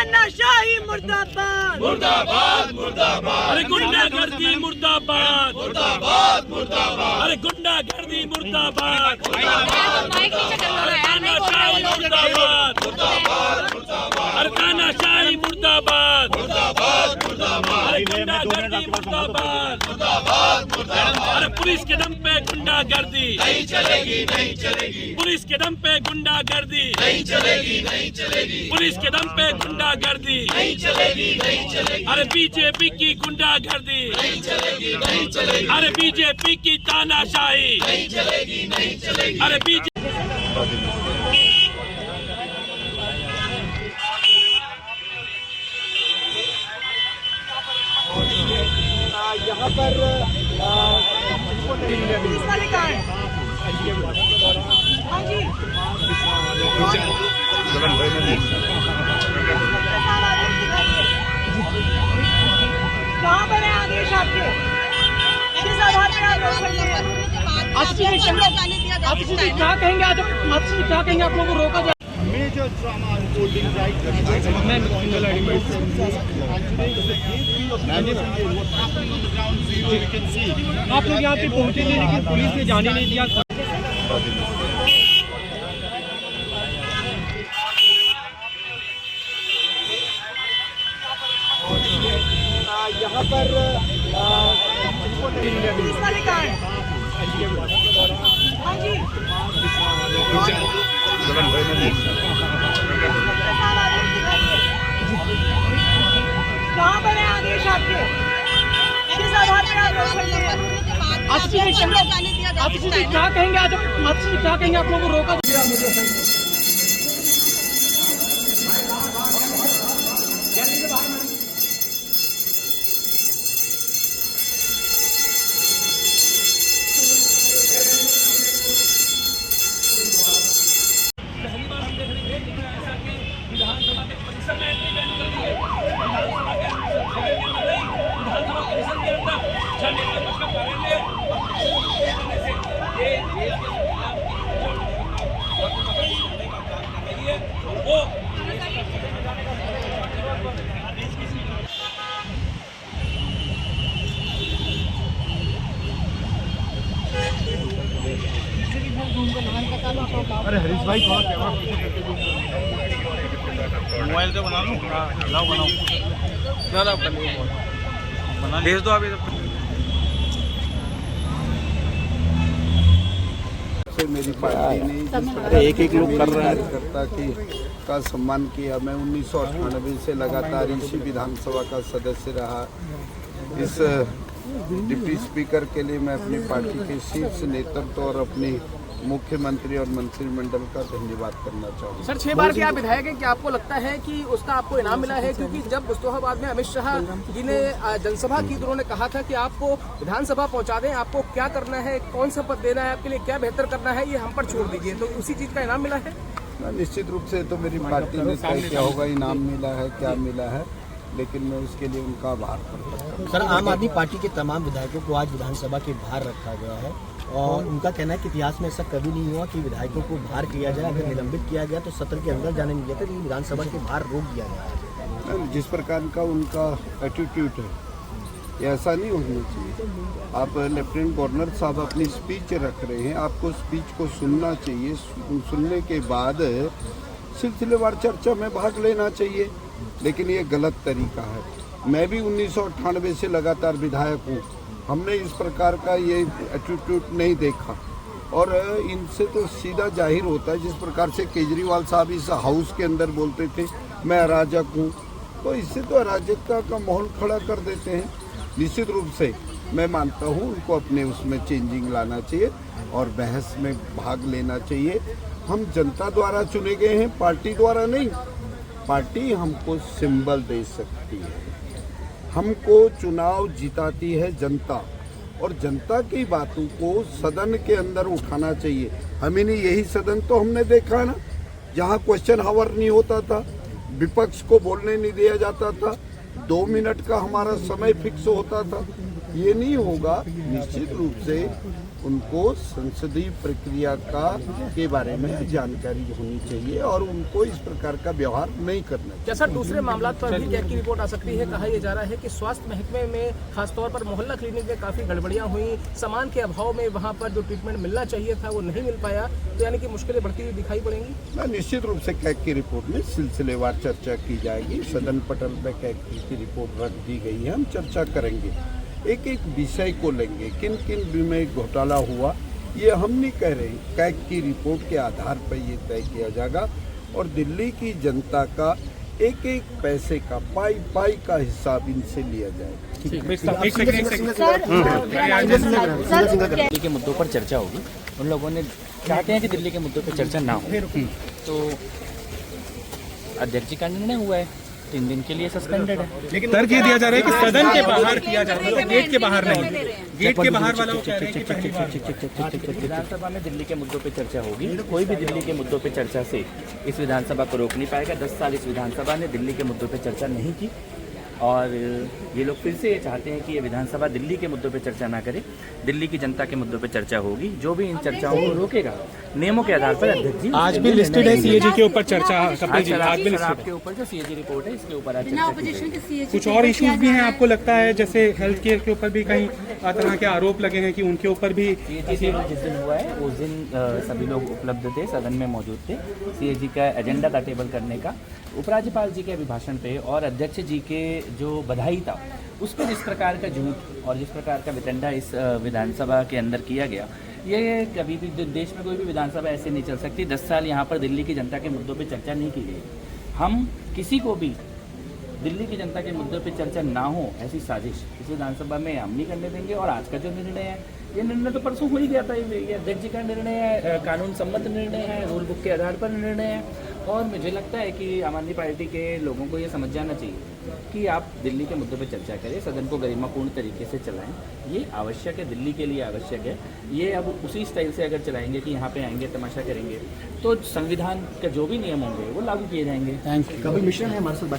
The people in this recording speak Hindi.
तानाशाही मुर्दाबाद मुर्दाबाद मुर्दाबाद। अरे गुंडागर्दी मुर्दाबाद मुर्दाबाद मुर्दाबाद। अरे गुंडागर्दी मुर्दाबाद मुर्दाबाद मुर्दाबाद। अरे तानाशाही मुर्दाबाद मुर्दाबाद मुर्दाबाद। अरे गुंडागर्दी मुर्दाबाद मुर्दाबाद मुर्दाबाद। अरे पुलिस के दम पे गुंडागर्दी नहीं चलेगी नहीं चलेगी। पुलिस के दम पे गुंडागर्दी नहीं चलेगी नहीं चलेगी। पुलिस के दम पे गुंडागर्दी नहीं चलेगी नहीं चलेगी। अरे बीजेपी की गुंडागर्दी नहीं चलेगी नहीं चलेगी। अरे बीजेपी की तानाशाही नहीं चलेगी नहीं चलेगी। अरे बीजेपी यहाँ पर पुलिस वाले कहाँ हैं? हाँ जी कहाँ पर है आदेश आपके? किस आधार पर आरोप है ये? आप क्या कहेंगे आज आप क्या कहेंगे आप लोगों को रोका जाए? Major drama unfolding right now. What's happening on the ground zero, we can see. आप लोग यहाँ पे पहुँचे नहीं लेकिन पुलिस ने जाने नहीं दिया। यहाँ पर पुलिस वाले कहाँ हैं? हाँ जी कहाँ पर है आदेश आपके? किस आधार पर आरोप है ये? आप क्या कहेंगे आज आप क्या कहेंगे आप लोगों को रोका पहली बार हम देख रहे थे जिसमें ऐसा कि विधानसभा के परिसर में एंट्री बैन कर दी है। विधानसभा के विधानसभा परिसर के अंदर जन नेता पक्ष का कार्यालय करने से ये देश के संविधान की करने का काम कर रही है वो अरे हरीश भाई थोड़ा कैमरा मोबाइल से बना लो। लाओ बनाओ बना भेज दो अभी। मेरी पार्टी ने एक लोग कर रहा है कार्यकर्ता का सम्मान किया। मैं 1998 से लगातार इसी विधानसभा का सदस्य रहा। इस डिप्टी स्पीकर के लिए मैं अपनी पार्टी के शीर्ष नेतृत्व और अपनी मुख्यमंत्री और मंत्रिमंडल का धन्यवाद करना चाहूँगा। सर 6 बार के आप विधायक हैं, क्या आपको लगता है कि उसका आपको इनाम मिला है? क्योंकि जब मुस्तफाबाद में अमित शाह जी ने जनसभा की तो उन्होंने कहा था कि आपको विधानसभा पहुंचा दें, आपको क्या करना है, कौन सा पद देना है, आपके लिए क्या बेहतर करना है, ये हम पर छोड़ दीजिए। तो उसी चीज का इनाम मिला है? निश्चित रूप से तो मेरी पार्टी ने तय किया होगा इनाम मिला है क्या मिला है, लेकिन मैं उसके लिए उनका आभार प्रकट करता हूं। सर आम आदमी पार्टी के तमाम विधायकों को आज विधानसभा के बाहर रखा गया है और उनका कहना है कि इतिहास में ऐसा कभी नहीं हुआ कि विधायकों को बाहर किया जाए। अगर निलंबित किया गया तो सत्र के अंदर जाने नहीं दिया था, लेकिन विधानसभा के बाहर रोक दिया गया है। जिस प्रकार का उनका एटीट्यूड है ये ऐसा नहीं होना चाहिए। आप लेफ्टिनेंट गवर्नर साहब अपनी स्पीच रख रहे हैं, आपको स्पीच को सुनना चाहिए, सुनने के बाद सिलसिलेवार चर्चा में भाग लेना चाहिए, लेकिन ये गलत तरीका है। मैं भी 1998 से लगातार विधायक हूँ, हमने इस प्रकार का ये एटीट्यूड नहीं देखा और इनसे तो सीधा जाहिर होता है। जिस प्रकार से केजरीवाल साहब इस हाउस के अंदर बोलते थे मैं अराजक हूँ, तो इससे तो अराजकता का माहौल खड़ा कर देते हैं। निश्चित रूप से मैं मानता हूँ उनको अपने उसमें चेंजिंग लाना चाहिए और बहस में भाग लेना चाहिए। हम जनता द्वारा चुने गए हैं, पार्टी द्वारा नहीं। पार्टी हमको सिंबल दे सकती है, हमको चुनाव जिताती है जनता और जनता की बातों को सदन के अंदर उठाना चाहिए। हमें नहीं यही सदन तो हमने देखा ना जहाँ क्वेश्चन हावर नहीं होता था, विपक्ष को बोलने नहीं दिया जाता था, 2 मिनट का हमारा समय फिक्स होता था। ये नहीं होगा। निश्चित रूप से उनको संसदीय प्रक्रिया के बारे में जानकारी होनी चाहिए और उनको इस प्रकार का व्यवहार नहीं करना चाहिए। क्या सर दूसरे मामला पर भी क्या की रिपोर्ट आ सकती है? कहा यह जा रहा है कि स्वास्थ्य महकमे में खासतौर पर मोहल्ला क्लिनिक में काफी गड़बड़ियां हुई, सामान के अभाव में वहां पर जो ट्रीटमेंट मिलना चाहिए था वो नहीं मिल पाया, तो यानी कि मुश्किलें बढ़ती हुई दिखाई पड़ेंगी। मैं निश्चित रूप से कैग की रिपोर्ट में सिलसिलेवार चर्चा की जाएगी। सदन पटल पर कैग की रिपोर्ट रख दी गई है, हम चर्चा करेंगे, एक एक विषय को लेंगे, किन किन में घोटाला हुआ ये हम नहीं कह रहे। कैग की रिपोर्ट के आधार पर ये तय किया जाएगा और दिल्ली की जनता का एक एक पैसे का पाई का हिसाब इनसे लिया जाएगा। दिल्ली के मुद्दों पर चर्चा होगी। उन लोगों ने चाहते हैं कि दिल्ली के मुद्दों पर चर्चा ना हो, तो अध्यक्ष जी का निर्णय हुआ है, 3 दिन के लिए सस्पेंडेड है। लेकिन तर्क ये दिया जा रहा है कि सदन के बाहर किया जा रहा है, गेट के बाहर नहीं। गेट के बाहर वाला वो कह रहे हैं कि पहली बार विधानसभा में दिल्ली के मुद्दों पे चर्चा होगी। कोई भी दिल्ली के मुद्दों पे चर्चा से इस विधानसभा को रोक नहीं पाएगा। 10 साल इस विधानसभा ने दिल्ली के मुद्दों पे चर्चा नहीं की और ये लोग फिर से ये चाहते हैं कि ये विधानसभा दिल्ली के मुद्दों पे चर्चा ना करे, दिल्ली की जनता के मुद्दों पे चर्चा होगी। जो भी इन चर्चाओं को रोकेगा नियमों के आधार पर अध्यक्ष जी आज भी लिस्टेड है सीएजी के ऊपर चर्चा। आज शराब के ऊपर जो सीएजी रिपोर्ट है इसके ऊपर आज चर्चा की जाएगी। कुछ और इश्यूज भी हैं आपको लगता है, जैसे हेल्थ केयर के ऊपर भी कई तरह के आरोप लगे हैं कि उनके ऊपर भी सीएजी जिस दिन हुआ है उस दिन सभी लोग उपलब्ध थे, सदन में मौजूद थे। सीएजी का एजेंडा था टेबल करने का, उपराज्यपाल जी के अभिभाषण पे और अध्यक्ष जी के जो बधाई था उस पर जिस प्रकार का झूठ और जिस प्रकार का वितंडा इस विधानसभा के अंदर किया गया, ये कभी भी देश में कोई भी विधानसभा ऐसे नहीं चल सकती। 10 साल यहाँ पर दिल्ली की जनता के मुद्दों पे चर्चा नहीं की गई। हम किसी को भी दिल्ली की जनता के मुद्दों पे चर्चा ना हो ऐसी साजिश इस विधानसभा में हम नहीं करने देंगे। और आज का जो निर्णय है, ये निर्णय तो परसों हो ही गया था। ये अध्यक्ष जी का निर्णय है, कानून सम्मत निर्णय है, रूल बुक के आधार पर निर्णय है। और मुझे लगता है कि आम आदमी पार्टी के लोगों को ये समझ जाना चाहिए कि आप दिल्ली के मुद्दों पर चर्चा करें, सदन को गरिमापूर्ण तरीके से चलाएं। ये आवश्यक है, दिल्ली के लिए आवश्यक है। ये अब उसी स्टाइल से अगर चलाएंगे कि यहाँ पे आएंगे तमाशा करेंगे तो संविधान का जो भी नियम होंगे वो लागू किए जाएंगे। कभी मिश्रण है हमारे साथ।